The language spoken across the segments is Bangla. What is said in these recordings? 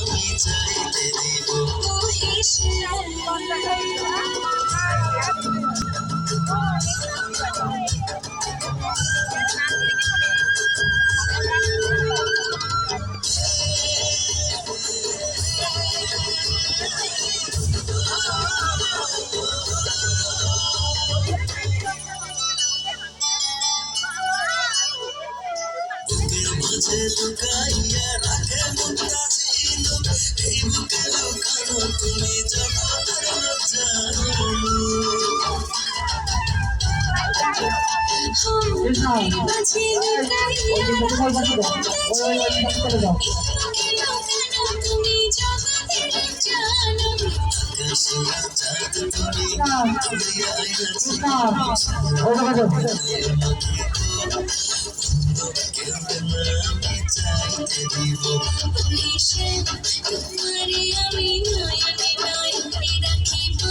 আমি চাইতে দিব মাঝে লুকাইয়া রাখে মনটা ছিল এই বুকে লুকানো তুমি জগতের জানো মাঝে লুকাইয়া তুমি জগতের জানো আকাশে চাঁদ তুমি উড়িয়া আইয়াছি আমি চাইতে দিব তোমারে আমি নয়নে নয়নে রাখিব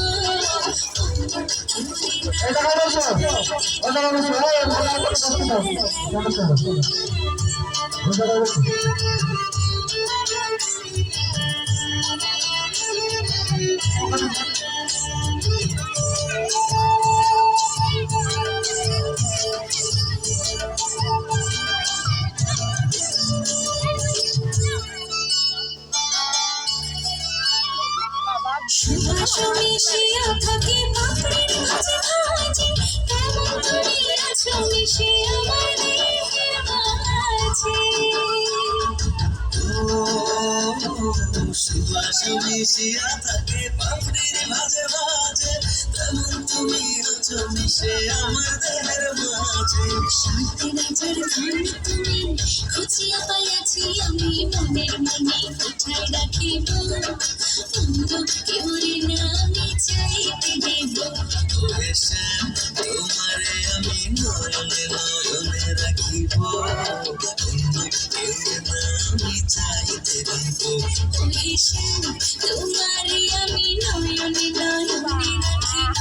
সুবাস মিশিয়া থাকে পাপড়ির মাঝে মাঝে কেমন তুমি আছো মিশে আমার দেহের মাঝে সুবাস মিশিয়া থাকে পাপড়ির মাঝে মাঝে তেমন তুমি আছো মিশে আমার দেহের মাঝে শান্তি নজর ধান তুমি খুঁজিয়া পাইয়াছি আমি মনের মনে কোথায় রাখিব কেউরে না আমি চাইতে দিব তোমারে আমি নয়নে নয়নে রাখিব কেউরে না আমি চাইতে দিব তোমারে আমি নয়নে নয়নে রাখিব